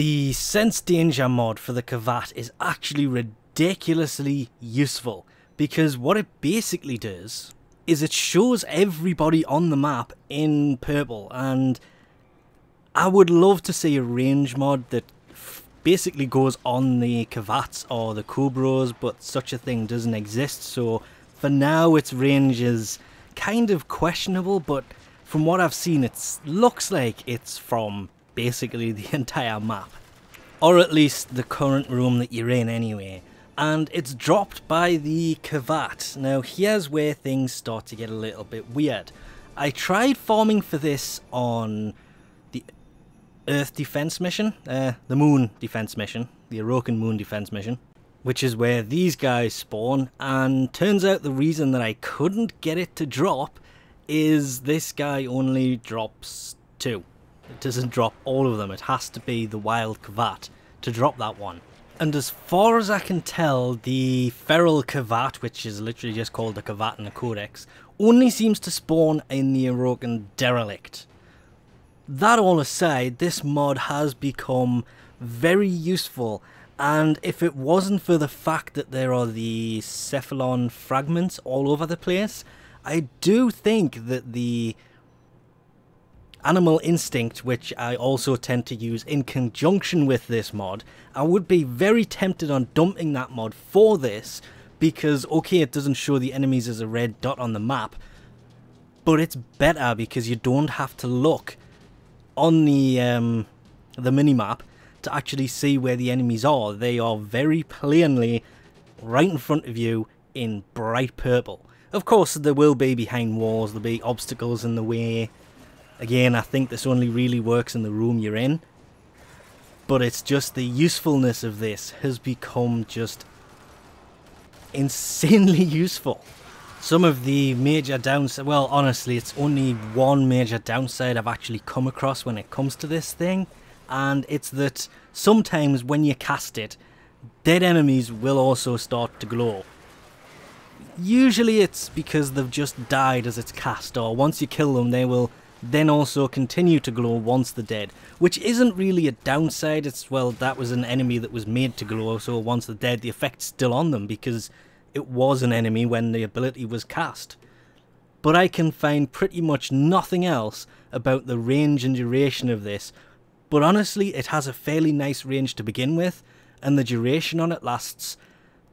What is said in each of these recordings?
The sense danger mod for the Kavat is actually ridiculously useful, because what it basically does is it shows everybody on the map in purple, and I would love to see a range mod that basically goes on the Kavats or the Cobras, but such a thing doesn't exist, so for now its range is kind of questionable, but from what I've seen it looks like it's from basically the entire map, or at least the current room that you're in anyway, and it's dropped by the Kavat. Now here's where things start to get a little bit weird. I tried farming for this on the Earth defense mission, the Moon defense mission, the Orokin Moon defense mission, which is where these guys spawn, and turns out the reason that I couldn't get it to drop is this guy only drops 2. It doesn't drop all of them. It has to be the wild Kavat to drop that one. And as far as I can tell, the feral Kavat, which is literally just called the Kavat in the Codex, only seems to spawn in the Orokin derelict. That all aside, this mod has become very useful, and if it wasn't for the fact that there are the cephalon fragments all over the place, I do think that the Animal Instinct, which I also tend to use in conjunction with this mod, I would be very tempted on dumping that mod for this, because okay, it doesn't show the enemies as a red dot on the map, but it's better because you don't have to look on the minimap to actually see where the enemies are. They are very plainly right in front of you in bright purple. Of course there will be behind walls, there'll be obstacles in the way. Again, I think this only really works in the room you're in, but it's just the usefulness of this has become just insanely useful. Some of the major downsides, well honestly it's only one major downside I've actually come across when it comes to this thing, and it's that sometimes when you cast it, dead enemies will also start to glow. Usually it's because they've just died as it's cast, or once you kill them they will then also continue to glow once they're dead, which isn't really a downside. It's, well, that was an enemy that was made to glow, so once they're dead the effect's still on them because it was an enemy when the ability was cast. But I can find pretty much nothing else about the range and duration of this, but honestly it has a fairly nice range to begin with, and the duration on it lasts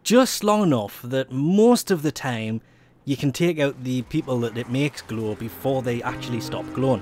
just long enough that most of the time you can take out the people that it makes glow before they actually stop glowing.